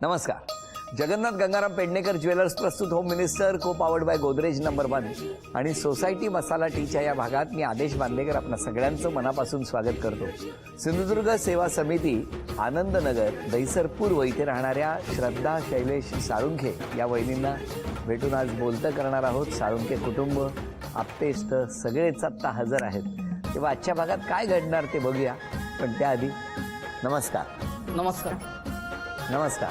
नमस्कार. जगन्नाथ गंगाराम पेडणेकर ज्वेलर्स प्रस्तुत home minister को पावर्ड बाय गोदरेज नंबर 1 आणि सोसायटी मसाला टीच्या या भागात मी आदेश बांदेकर आपल्या सगळ्यांचं मनापासून स्वागत करतो. सिंधुदुर्ग सेवा समिती आनंदनगर दहिसर पूर्व इथे राहणाऱ्या श्रद्धा शैलेश साळुंखे या वहिनींना भेटून आज बोलतं करणार आहोत. साळुंखे कुटुंब आप्तेष्ट सगळेच आत्ता हजर आहेत. तेव्हा आजच्या भागात काय घडणार ते बघूया, पण त्याआधी नमस्कार. नमस्कार. नमस्कार.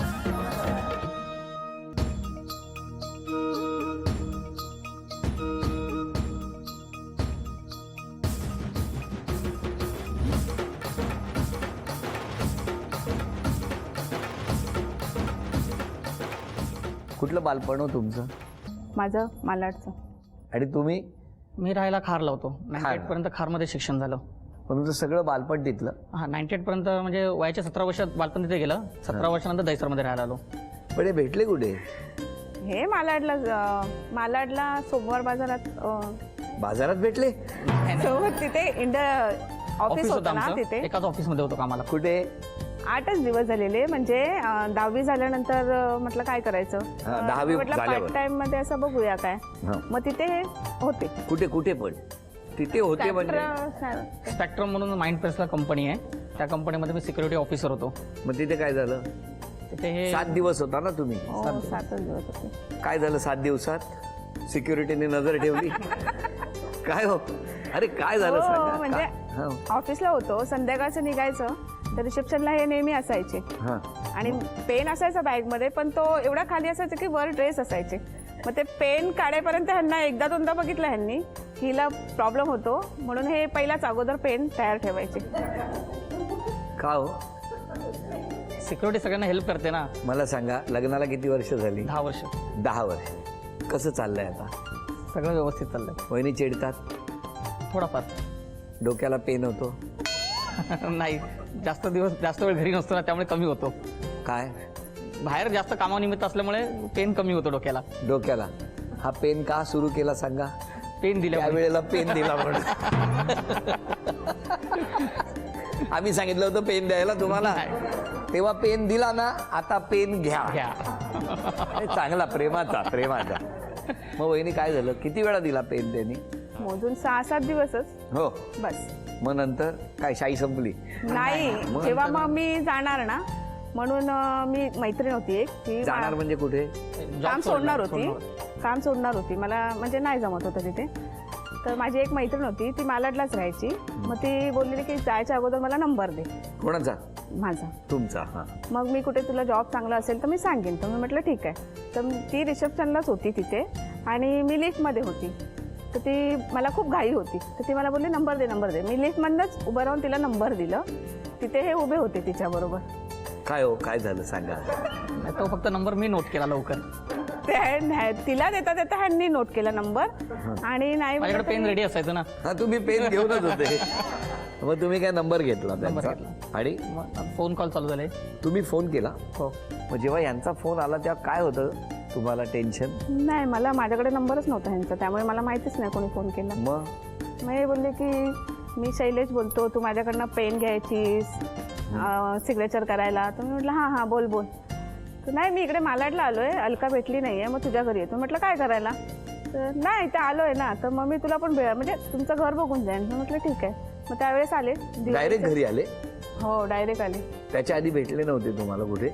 कुठलं बालपण हो तुमचं? माझं मालाडचं. आणि तुम्ही? मी राहायला खार लावतो. 98 पर्यंत खारमध्ये शिक्षण झालं. पण तुमचं सगळं बालपण तिथलं? हा, 98 पर्यंत म्हणजे वयाच्या 17 वर्षात बालपण तिथे गेलं. 17 वर्षानंतर दहिसरमध्ये राहायला आलो. पण हे भेटले कुठे? हे मालाडला सोमवार बाजारात भेटले? सोबत तिथे ऑफिस होतं ना, आमचं. तिथे एकाच ऑफिसमध्ये होतो कामाला. कुठे? 8च दिवस झालेले. म्हणजे 10वी झाल्यानंतर म्हटलं काय करायचं, 10वी म्हटलं झाल्यावर. पार्ट टाइम मध्ये असं बघूया काय. मग तिथे होते. कुठे कुठे पण तिथे होते म्हणजे? स्पेक्ट्रम म्हणून माइंड प्रेसला कंपनी आहे. त्या कंपनीमध्ये मी सिक्युरिटी ऑफिसर होतो. मग तिथे काय झालं? तिथे हे 7 दिवस होता ना तुम्ही? 7च दिवस होते. काय झालं 7 दिवसात? सिक्युरिटीने नजर ठेवली? काय हो? अरे काय झालं सांगा. म्हणजे हा. ऑफिसला होतो, संध्याकाळचं निघायचं तर रिसेप्शनला हे नेहमी असायचे. हा. आणि पेन असायचा बॅगमध्ये, पण तो एवढा खाली असायचा की वर ड्रेस असायचे. मग ते पेन काढेपर्यंत ह्यांना एकदा दोनदा बघितलं ह्यांनी, हिला प्रॉब्लेम होतो म्हणून हे पहिलाच अगोदर पेन तयार ठेवायचे. का हो? सिक्युरिटी सगळ्यांना हेल्प करते ना. मला सांगा, लग्नाला किती वर्ष झाली? 10 वर्ष. 10 वर्ष. कसं चाललंय आता? सगळं व्यवस्थित चाललंय. वहिनी चिडतात? थोडाफार. डोक्याला पेन होतो? नाही, जास्त वेळ घरी नसतो ना, त्यामुळे कमी होतो. काय? बाहेर जास्त कामानिमित्त असल्यामुळे पेन कमी होतो डोक्याला. डोक्याला. हा पेन का सुरू केला सांगा? पेन दिल्या त्यावेळेला पेन दिला म्हणून. आम्ही सांगितलं होतं पेन द्यायला तुम्हाला, तेव्हा पेन दिला ना. आता पेन घ्या. अरे चांगला, प्रेमाचा. मग वहिनी काय झालं, किती वेळा दिला पेन त्यांनी? मोजून 6-7 दिवसच. हो. बस. मग नंतर काय शाई संपली? नाही, जेव्हा मग मी जाणार ना म्हणून मी मैत्रीण होती एक, ती जाणार म्हणजे कुठे? काम सोडणार होती. मला म्हणजे नाही जमत होतं तिथे. तर माझी एक मैत्रीण होती, ती मालाडलाच राहायची. मग ती बोलली की जायच्या अगोदर मला नंबर दे. कोणाचा? माझा. तुमचा? हा. मग मी कुठे तुला जॉब चांगला असेल तर मी सांगेन. तर मी म्हटलं ठीक आहे. तर ती रिसेप्शनलाच होती तिथे आणि मी लिफ्टमध्ये होती. तर ती मला खूप घाई होती, तर ती मला बोलली नंबर दे. मी लिफ्टमधनंच उभं राहून तिला नंबर दिलं. तिथे हे उभे होते तिच्याबरोबर. काय हो, काय झालं सांगा? तो फक्त नंबर मी नोट केला लवकर. तिला देता ह्यांनी नोट केला नंबर. आणि नाही माझ्याकडे पेन रेडी असायचं ना. हा, तुम्ही पेन घेऊनच होते. मग तुम्ही काय नंबर घेतला त्यांचा? आणि फोन कॉल चालू झाले. तुम्ही फोन केला? हो. मग जेव्हा यांचा फोन आला तेव्हा काय होतं तुम्हाला? टेन्शन? नाही, माझ्याकडे नंबरच नव्हता ह्यांचा, त्यामुळे मला माहितीच नाही कोणी फोन केला. मग हे बोलले की मी शैलेश बोलतो, तू माझ्याकडनं पेन घ्यायचीस सिग्नेचर करायला. तर मी म्हटलं हां बोल. तर नाही, मी इकडे मालाडला आलोय, अलका भेटली नाहीये, मग तुझ्या घरी येतो. म्हटलं काय करायला? तर नाही, ते आलोय ना, तर मग मी तुला पण म्हणजे तुमचं घर बघून जाईन. म्हटलं ठीक आहे. मग त्यावेळेस आले. डायरेक्ट घरी आले? हो, डायरेक्ट आले. त्याच्या आधी भेटले नव्हते तुम्हाला कुठे?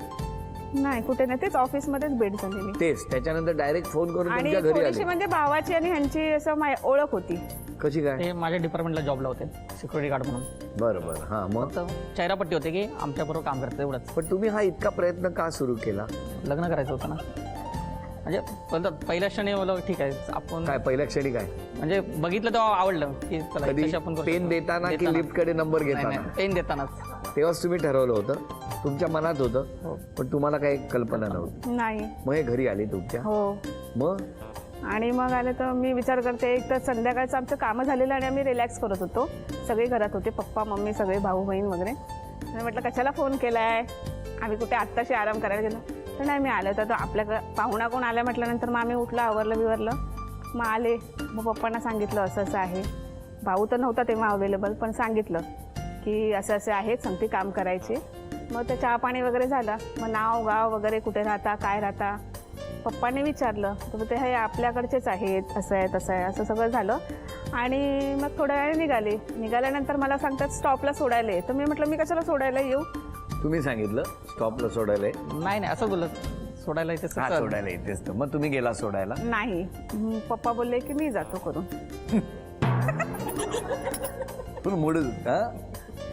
नाही, कुठे नाही, तेच ऑफिसमध्येच भेट झालेली. तेच त्याच्यानंतर डायरेक्ट फोन करून आणि तुमच्या घरी थोडीशी आले? म्हणजे भावाची आणि ह्यांची असं ओळख होती. कशी काय? ते माझ्या डिपार्टमेंटला जॉबला होते, सिक्युरिटी गार्ड म्हणून. बरं. हा. मग फक्त चेहरापट्टी होते की आमच्याबरोबर काम करते, एवढंच. पण तुम्ही हा इतका प्रयत्न का सुरू केला? लग्न करायचं होतं ना. म्हणजे पहिल्या क्षणी मला ठीक आहे आपण काय पहिल्या क्षणी काय म्हणजे बघितलं तेव्हा आवडलं की चला कधी आपण पेन देताना की लिफ्ट कडे नंबर घेताना? पेन देतानाच. तेव्हाच तुम्ही ठरवलं होतं? तुमच्या मनात होतं? हो. पण तुम्हाला काही कल्पना नव्हती? नाही. मग हे घरी आले तुमच्या? हो. मग आणि मग आले तर मी विचार करते, एक तर संध्याकाळचं आमचं कामं झालेलं आणि आम्ही रिलॅक्स करत होतो. सगळे घरात होते, पप्पा मम्मी सगळे, भाऊ बहीण वगैरे. आणि म्हटलं कशाला फोन केलाय, आम्ही कुठे आत्ताशी आराम करायला गेलो. तर नाही, मी आलं तर आपल्याकडे पाहुणा कोण आल्या म्हटल्यानंतर मग आम्ही उठलं, आवरलं. मग आले, मग पप्पांना सांगितलं असं असं आहे. भाऊ तर नव्हता तेव्हा अवेलेबल, पण सांगितलं की असं असं आहे, सांगते काम करायचे. मग ते चहा पाणी वगैरे झालं. मग नाव गाव वगैरे कुठे राहता काय राहता पप्पांनी विचारलं तर ते हे आपल्याकडचेच आहेत, असं आहे तसं आहे, असं सगळं झालं. आणि मग थोड्या वेळाने निघाल्यानंतर मला सांगतात स्टॉपला सोडायला ये. तर मी म्हटलं मी कशाला सोडायला येऊ. तुम्ही सांगितलं स्टॉपला सोडायला आहे? नाही असं बोलत सोडायला इथे हा, सोडायला येतेस तर मग तुम्ही गेला सोडायला? नाही, पप्पा बोलले की मी जातो करून. पण मूड हा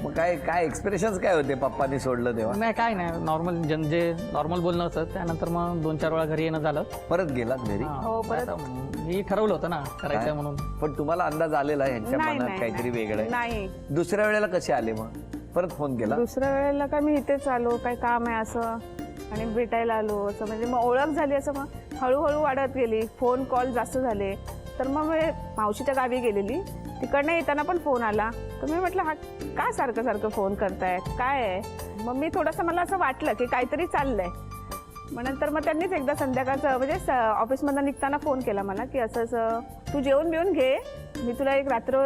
मग काय एक्सप्रेशन्स काय होते पप्पांनी सोडलं तेव्हा? नाही काय नाही, नॉर्मल जे नॉर्मल बोलणं होतं त्यानंतर मग 2-4 वेळा घरी येणं झालं. परत गेलात घरी? हो, परत. मी ठरवलं होतं ना करायचं म्हणून. पण तुम्हाला अंदाज आलेला ह्यांच्या नाही, मनात नाही, काहीतरी वेगळं आहे? नाही. दुसऱ्या वेळेला कसे आले मग? परत फोन केला? दुसऱ्या वेळेला का मी इथेच आलो, काय काम आहे असं आणि भेटायला आलो असं, म्हणजे मग ओळख झाली. असं मग हळूहळू वाढत गेली, फोन कॉल जास्त झाले. तर मग मी मावशीच्या गावी गेलेली, तिकडनं येताना पण फोन आला. तर मी म्हटलं हा काय सारखं सारखं फोन करताय, काय आहे. मग मी थोडंसं मला असं वाटलं की काहीतरी चाललंय. मग नंतर मग त्यांनीच एकदा संध्याकाळचं म्हणजे ऑफिसमधून निघताना फोन केला मला की असं तू जेवून बिवून घे, मी तुला एक रात्र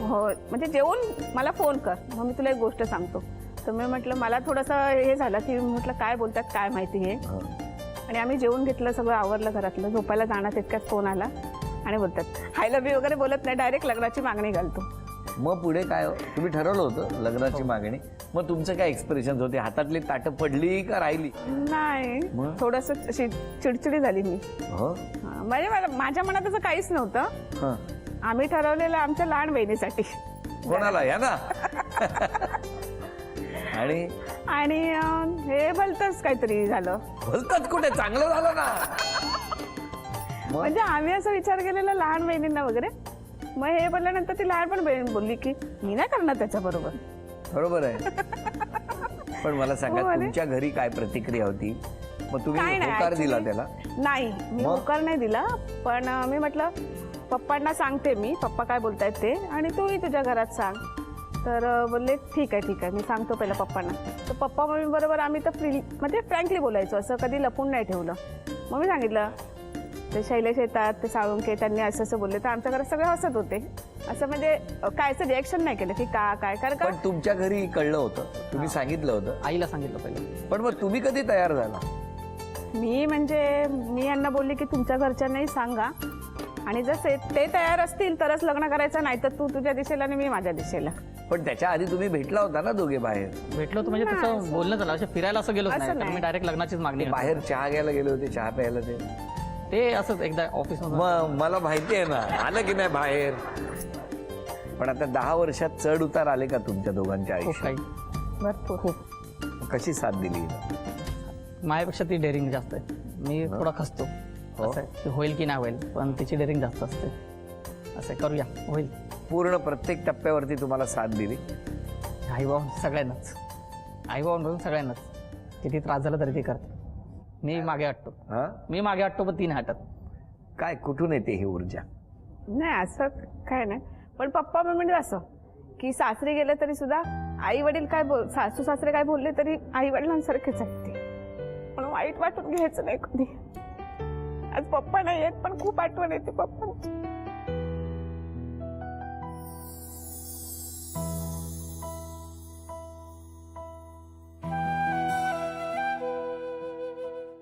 हो म्हणजे जेवून मला फोन कर, मग मी तुला एक गोष्ट सांगतो. तर मी म्हटलं मला थोडंसं हे झालं की म्हटलं काय बोलतात काय माहिती हे. आणि आम्ही जेवून घेतलं, सगळं आवरलं घरातलं, झोपायला जाणार तितक्यात फोन आला आणि बोलतात आय लव्ह यू वगैरे बोलत नाही, डायरेक्ट लग्नाची मागणी घालतो. मग पुढे काय तुम्ही ठरवलं होतं लग्नाची मागणी? मग तुमचं काय एक्सप्रेशन होते? हातातली ताटं पडली का राहिली? नाही, मग? थोडंसं अशी चिडचिडी झाली मी. हो, म्हणजे माझ्या मनात असं काहीच नव्हतं. हं. आम्ही ठरवलेलं आमच्या लहान बहिणीसाठी. कोणाला या ना? आणि हे भलतंच काहीतरी झालं. भलतंच कुठे, चांगलं झालं ना. मग म्हणजे आम्ही असं विचार केलेला लहान बहिणींना वगैरे. मग हे बोलल्यानंतर ती लहान पण बहीण बोलली की मी नाही करणार त्याच्याबरोबर. बरोबर आहे. पण मला सांगा हो, अरे. तुमच्या घरी काय प्रतिक्रिया होती? मग तुम्ही काय नाही, होकार दिला actually. त्याला? नाही, मी मग? होकार नाही दिला. पण मी म्हटलं पप्पांना सांगते मी, पप्पा काय बोलतायत ते, आणि तूही तुझ्या घरात सांग. तर बोलले ठीक आहे मी सांगतो पहिला पप्पांना. तर पप्पा मम्मी बरोबर आम्ही तर म्हणजे फ्रँकली बोलायचो, असं कधी लपून नाही ठेवलं. मग मी सांगितलं ते शैलेश येतात, ते साळुंके, त्यांनी असं बोलले. तर आमच्या घरात सगळे हसत होते. असं म्हणजे काय असं रिॲक्शन नाही केलं की काय कारण का पण तुमच्या घरी कळलं होतं, तुम्ही सांगितलं होतं? आईला सांगितलं पहिलं. पण मग तुम्ही कधी तयार झाला? मी यांना बोलली की तुमच्या घरच्यांनाही सांगा, आणि जर ते तयार असतील तरच लग्न करायचं, नाही तर तू तुझ्या दिशेला आणि मी माझ्या दिशेला. पण त्याच्या आधी तुम्ही भेटला होता ना दोघे बाहेर? भेटलो होतो म्हणजे तसं बोलणं झालं, असं फिरायला असं गेलोच असं नाही. तर नाही. मी डायरेक्ट लग्नाचीच मागणी घातली. बाहेर चहा घ्यायला गेले होते, चहा प्यायला ते असंच एकदा ऑफिसमध्ये. मग मला माहिती आहे ना, आलं की नाही बाहेर. पण आता 10 वर्षात चढ उतार आले का तुमच्या दोघांच्या खूप आयुष्यात? काही भरपूर. खूप. कशी साथ दिली? माझ्यापेक्षा ती डेअरिंग जास्त आहे. मी थोडा खसतो, हो. असं आहे. ते होईल की नाही होईल, पण तिची डेअरिंग जास्त असते. असं करूया, होईल. पूर्ण प्रत्येक टप्प्यावरती तुम्हाला साथ दिली? आईबाबा सगळ्यांनाच, आईबाबांपासून सगळ्यांनाच. किती त्रास झाला तरी ते करते. मी मागे हटतो, हा, पण ती नाही हटत. काय कुठून येते ही ऊर्जा? नाही असं काय नाही. पण पप्पा म्हणजे असं की सासरी गेले तरी सुद्धा आई वडील काय सासू सासरे काय बोलले तरी आई वडिलांसारखेच आहेत ते. पण वाईट वाटून घ्यायचं नाही कधी. आज पप्पा नाही येत पण खूप आठवण येते पप्पांची.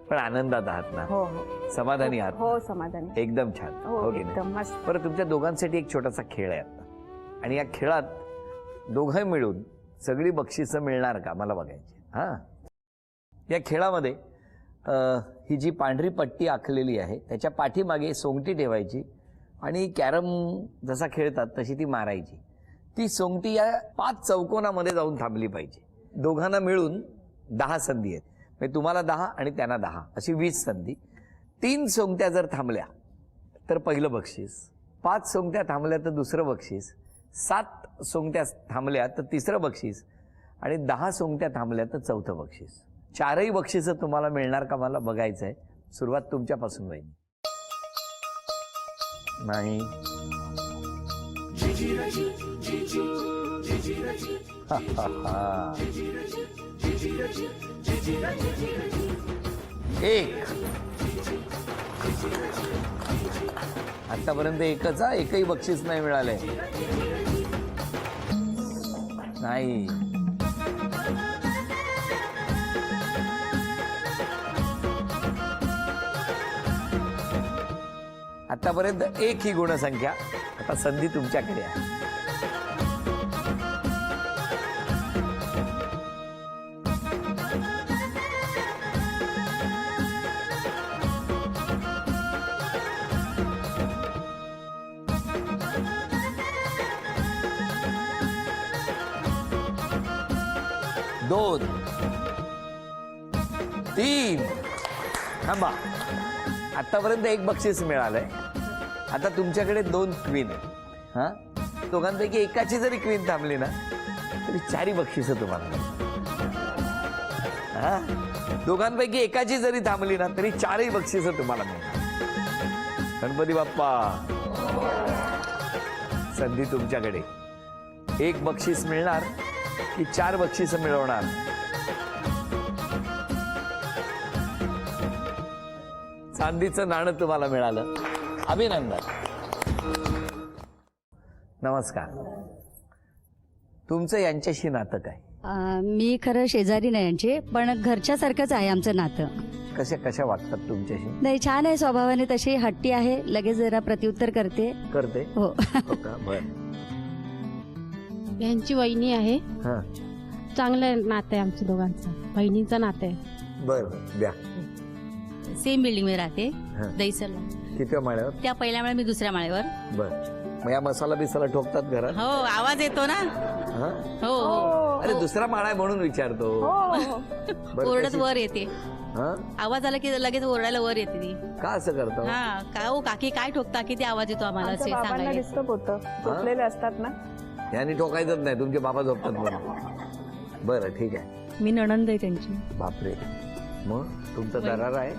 पण आनंदात आहात ना? हो हो समाधानी आहात? हो समाधानी. एकदम छान. हो की नाही? एकदम मस्त. बरं, तुमच्या दोघांसाठी एक छोटासा खेळ आहे आता, आणि या खेळात दोघं मिळून सगळी बक्षिसं मिळणार का मला बघायची. हा, या खेळामध्ये ही जी पांढरी पट्टी आखलेली आहे त्याच्या पाठीमागे सोंगटी ठेवायची, आणि कॅरम जसा खेळतात तशी ती मारायची. ती सोंगटी या 5 चौकोनामध्ये जाऊन थांबली पाहिजे. दोघांना मिळून 10 संधी आहेत, म्हणजे तुम्हाला 10 आणि त्यांना 10 अशी 20 संधी. 3 सोंगट्या जर थांबल्या तर पहिलं बक्षीस, 5 सोंगट्या थांबल्या तर दुसरं बक्षीस, 7 सोंगट्या थांबल्या तर तिसरं बक्षीस, आणि 10 सोंगट्या थांबल्या तर चौथं बक्षीस. 4ही बक्षिसं तुम्हाला मिळणार का मला बघायचं आहे. सुरुवात तुमच्यापासून होईल. नाही, एक. आतापर्यंत एकच, एकही बक्षीस नाही मिळालंय. नाही, आतापर्यंत 1 ही गुणसंख्या. आता संधी तुमच्याकडे आहे. दोन, 3. थांबा. आतापर्यंत 1 बक्षीस मिळालंय. आता तुमच्याकडे 2 क्वीन आहे. हा, दोघांपैकी एकाची जरी क्वीन थांबली ना तरी 4 बक्षीस तुम्हाला मिळतील. हा, दोघांपैकी एकाची जरी थांबली ना तरी 4 बक्षीस तुम्हाला मिळतील. गणपती बाप्पा, संधी तुमच्याकडे. 1 बक्षीस मिळणार की 4 बक्षीस मिळवणार? चांदीचं नाणं तुम्हाला मिळालं. अभिनंदन. नमस्कार. तुमचं यांच्याशी नातं काय? मी खरं शेजारी नाही यांची, पण घरच्यासारखंच आहे आमचं नातं. कशा वागतात तुमच्याशी? नाही, छान आहे स्वभावाने, तशी हट्टी आहे, लगेच जरा प्रत्युत्तर करते. हो हो. का? बर. यांची वहिनी आहे. हा, चांगलं नातं आहे आमच्या दोघांचं, बहिणीचं नातं आहे. बर. द्या. सेम बिल्डिंग मध्ये राहते, हा. दैसरला. किती माळ्यावर? त्या पहिल्या वेळा, मी दुसऱ्या माळ्यावर. बर. मग या मसाला बिसाला ठोकतात घरात? हो, आवाज येतो ना. हा? हो हो, अरे दुसरा माळा आहे म्हणून विचारतो. बरं, ओरडत कशी? वर येते. हा? आवाज आला की लगेच ओरडायला वर येते ती. का असं करतो? हा, काय हो काकी, काय ठोकता, किती आवाज येतो आम्हाला आमच्या असे बाबांना सांगायला. डिस्टर्ब होतं, झोपलेले असतात ना. यांनी ठोकायचंच नाही, तुमचे बाबा झोपतात म्हणून. बरं, ठीक आहे. मी नणंद आहे त्यांची. बापरे. मग तुमचा दरार आहे?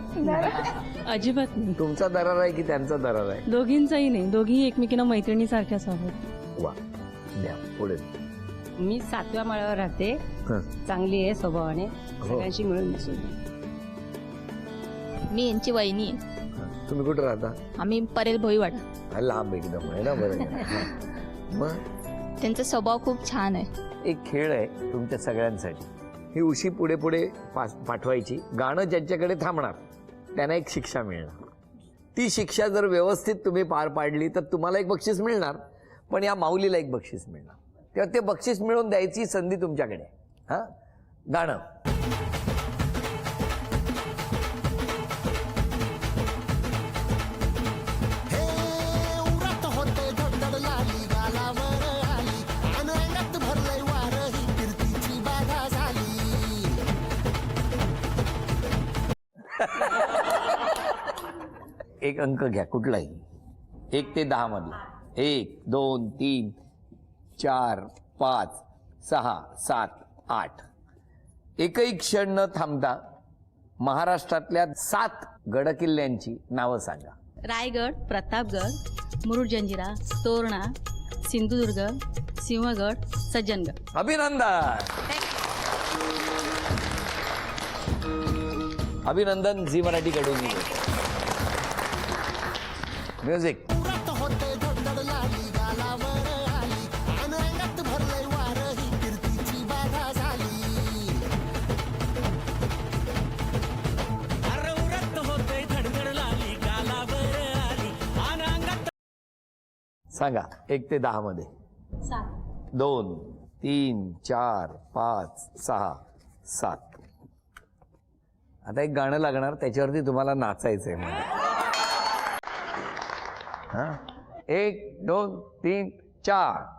अजिबात नाही, तुमचा दरार आहे की त्यांचा दरार आहे? दोघींचाही नाही, दोघी एकमेकींना मैत्रिणीसारख्याच आहोत. वा. द्या पुढे. मी 7व्या माळ्यावर राहते. हं. चांगली आहे स्वभावाने, हो. सगळ्यांशी मिळून मिसळून. मी यांची वहिनी आहे. तुम्ही कुठे राहता? आम्ही परेल भोईवाडा. हा, लांब एकदम आहे ना. बरं. हा. मग त्यांचा स्वभाव खूप छान आहे. एक खेळ आहे तुमच्या सगळ्यांसाठी. ही उशी पुढे पुढे पाठवायची. गाणं ज्यांच्याकडे थांबणार त्यांना एक शिक्षा मिळणार. ती शिक्षा जर व्यवस्थित तुम्ही पार पाडली तर तुम्हाला 1 बक्षीस मिळणार, पण या माऊलीला 1 बक्षीस मिळणार. तेव्हा ते बक्षीस मिळवून द्यायची संधी तुमच्याकडे. हा, गाणं. एक अंक घ्या कुठलाही, 1 ते 10 मधला. 1, 2, 3, 4, 5, 6, 7, 8. एकही क्षण न थांबता महाराष्ट्रातल्या 7 गडकिल्ल्यांची नावं सांगा. रायगड, प्रतापगड, मुरुड जंजिरा, तोरणा, सिंधुदुर्ग, सिंहगड, सज्जनगड. अभिनंदन. अभिनंदन. झी मराठीकडून म्युझिक. सांगा 1 ते 10 मध्ये. 2, 3, 4, 5, 6, 7. आता एक गाणं लागणार, त्याच्यावरती तुम्हाला नाचायचंय. हा, 1, 2, 3, 4.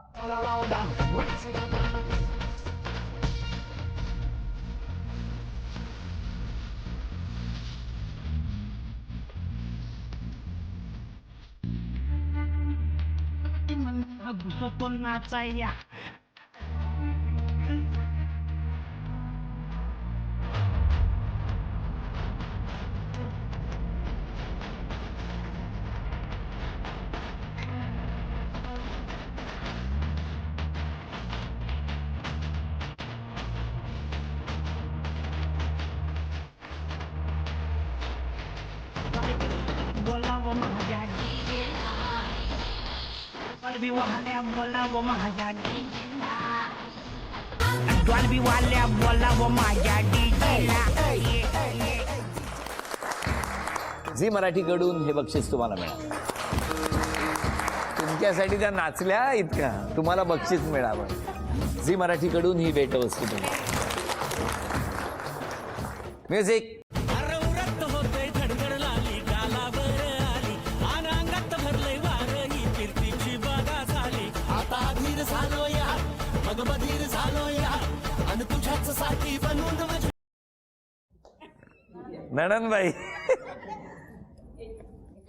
झी मराठीकडून हे बक्षीस तुम्हाला मिळालं. तुमच्यासाठी त्या नाचल्या इतक्या, तुम्हाला बक्षीस मिळावं. झी मराठीकडून ही भेटवस्तू तुम्हाला. म्युझिक. नणनबाई.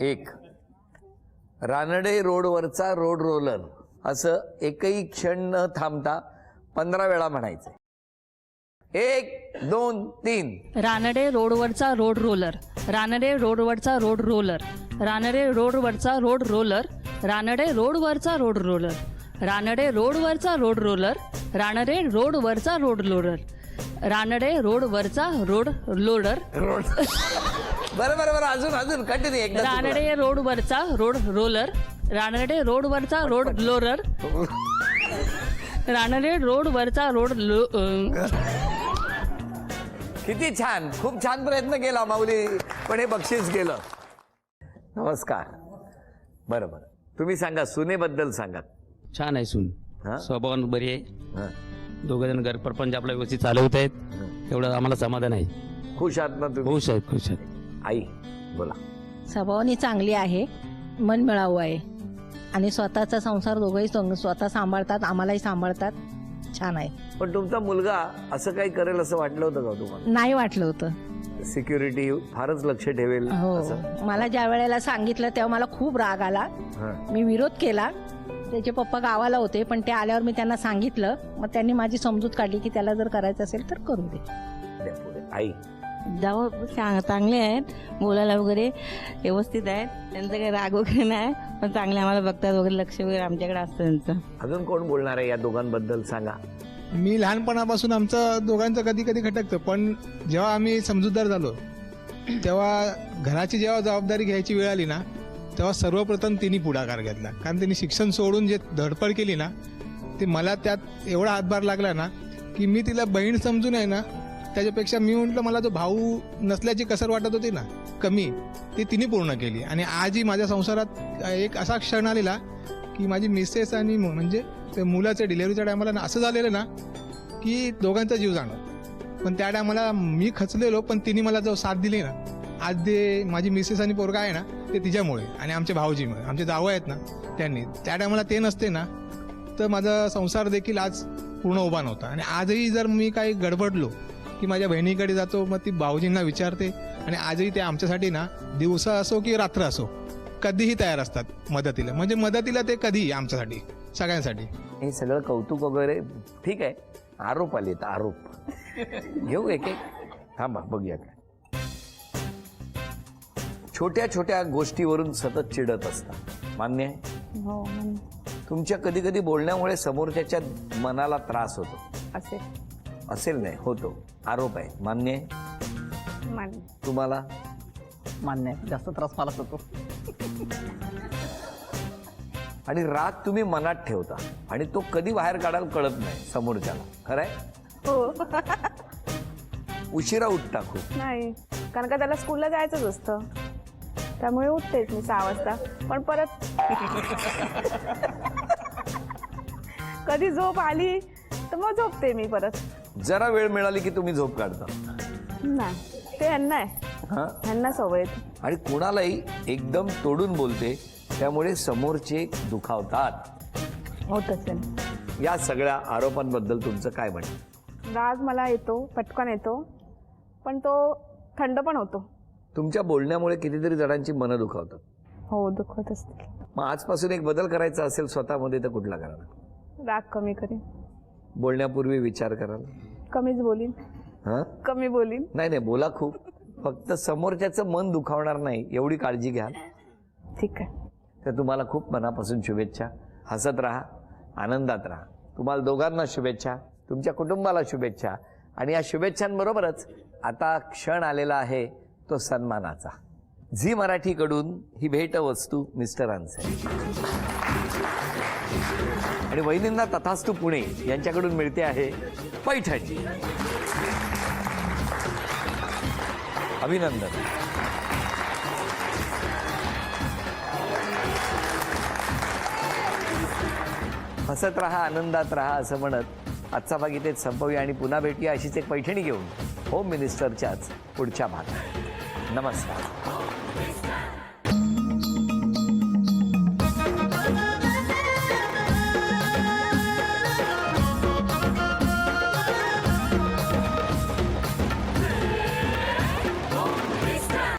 एक, रानडे रोडवरचा रोड रोलर असं एकही क्षण न थांबता 15 वेळा म्हणायचं. 1, 2, 3. रानडे रोडवरचा रोड रोलर, रानडे रोडवरचा रोड रोलर, रानडे रोडवरचा रोड रोलर, रानडे रोडवरचा रोड रोलर, रानडे रोडवरचा रोड रोलर, रानडे रोडवरचा रोड रोलर, रानडे रोडवरचा रोड लोडर, रोड. बरं बरं बरं, अजून अजून कंटिन्यू. एकदा रानडे रोडवरचा रोड रोलर, रानडे रोडवरचा रोड लोरर, रानडे रोडवरचा रोड किती छान, खूप छान प्रयत्न केला माऊली, पण हे बक्षीस गेलं. नमस्कार. बरं बरं, तुम्ही सांगा, सुनेबद्दल सांगा. छान आहे सून, हा? स्वभावान बरी आहे. हं. दोघं जण घर परपंच आपला व्यवस्थित चालवत आहेत, एवढं आम्हाला समाधान आहे. खुश आहात ना तुम्ही? खुश आहेत, खुश आहेत. आई बोला. स्वभावाने चांगली आहे, मन मिळावू आहे आणि स्वतःचा संसार दोघंही स्वतः सांभाळतात, आम्हालाही सांभाळतात. छान आहे. पण तुमचा मुलगा असं काही करेल असं वाटलं होतं का तुम्हाला? नाही वाटलं होतं. सिक्युरिटी फारच लक्ष ठेवेल हो, असं? मला ज्या वेळेला सांगितलं तेव्हा मला खूप राग आला. हं. मी विरोध केला. त्याचे पप्पा गावाला होते, पण ते आल्यावर मी त्यांना सांगितलं. मग त्यांनी माझी समजूत काढली की त्याला जर करायचं असेल तर करू दे. द्या पुढे. आई. जाऊ चांगले आहेत, बोलायला वगैरे व्यवस्थित आहेत, त्यांचं काही राग वगैरे नाही, पण चांगले आम्हाला बघतात वगैरे, लक्ष वगैरे आमच्याकडे असतं त्यांचं. अजून कोण बोलणार आहे या दोघांबद्दल सांगा. मी लहानपणापासून आमचं दोघांचं कधी कधी खटकतं, पण जेव्हा आम्ही समजूतदार झालो तेव्हा घराची जेव्हा जबाबदारी घ्यायची वेळ आली ना, तेव्हा सर्वप्रथम तिने पुढाकार घेतला. कारण तिने शिक्षण सोडून जे धडपड केली ना, ते मला त्यात एवढा हातभार लागला ना की मी तिला बहीण समजून आहे ना, त्याच्यापेक्षा मी म्हटलं मला जो भाऊ नसल्याची कसर वाटत होती ना कमी, ती तिने पूर्ण केली. आणि आजही माझ्या संसारात एक असा क्षण आलेला की माझी मिसेस आणि म्हणजे ते मुलाचं डिलेव्हरीच्या टायमाला असं झालेलं ना की दोघांचा जीव जाणं. पण त्या टायमाला मी खचलेलो, पण तिने मला जो साथ दिली ना, आज ते माझी मिसेस आणि पोरगा आहे ना, ते तिच्यामुळे आणि आमच्या भाऊजीमुळे, आमचे जावं आहेत ना त्यांनी. त्या टायमाला ते नसते ना तर माझा संसार देखील आज पूर्ण उभा नव्हता. आणि आजही जर मी काही गडबडलो की माझ्या बहिणीकडे जातो, मग ती भाऊजींना विचारते. आणि आजही ते आमच्यासाठी ना दिवसा असो की रात्र असो कधीही तयार असतात मदतीला. म्हणजे मदतीला ते कधीही आमच्यासाठी, सगळ्यांसाठी. हे सगळं कौतुक वगैरे ठीक आहे. आरोप आलेत, आरोप घेऊ एक एक. थांबा बघूया काय. छोट्या छोट्या गोष्टीवरून सतत चिडत असतात, मान्य आहे? हो तुमच्या कधी कधी बोलण्यामुळे समोरच्याच्या मनाला त्रास होतो. असेल नाही, होतो. आरोप आहे, मान्य आहे? मान्य. तुम्हाला? मान्य आहे, जास्त त्रास मलाच होतो. आणि राग तुम्ही मनात ठेवता आणि तो कधी बाहेर काढायला कळत नाही समोरच्याला, खरंय? हो. उशिरा उठता खूप? नाही, कारण का त्याला स्कूलला जायचंच असतं, त्यामुळे उठतेच मी 6 वाजता. पण परत कधी झोप आली तर मग झोपते मी परत. जरा वेळ मिळाली की तुम्ही झोप काढता? नाही, ते ह्यांना आहे, हा. ह्यांना सवय आहे. आणि कुणालाही एकदम तोडून बोलते, त्यामुळे समोरचे दुखावतात. होत असेल. या सगळ्या आरोपांबद्दल तुमचं काय म्हणणं? राग मला येतो, पटकन येतो, पण तो थंड पण होतो. तुमच्या बोलण्यामुळे कितीतरी जणांची मनं दुखावतात. हो, दुखत असते. मग आजपासून एक बदल करायचा असेल स्वतःमध्ये तर कुठला कराल? राग कमी करीन, बोलण्यापूर्वी विचार कराल? कमीच बोलीन. हां, कमी बोलीन. नाही नाही, बोला खूप, फक्त समोरच्याचं मन दुखावणार नाही एवढी काळजी घ्याल. ठीक आहे. तर तुम्हाला खूप मनापासून शुभेच्छा. हसत राहा, आनंदात राहा. तुम्हाला दोघांना शुभेच्छा, तुमच्या कुटुंबाला शुभेच्छा. आणि या शुभेच्छांबरोबरच आता क्षण आलेला आहे तो सन्मानाचा. झी मराठीकडून ही भेटवस्तू मिस्टरांचे आणि वहिनींना तथास्तु पुणे यांच्याकडून मिळते आहे पैठणी. अभिनंदन. हसत राहा, आनंदात राहा असं म्हणत आजचा भाग इथेच संपवूया आणि पुन्हा भेटूया अशीच एक पैठणी घेऊन होम मिनिस्टरच्याच पुढच्या भागात. नमस्कार.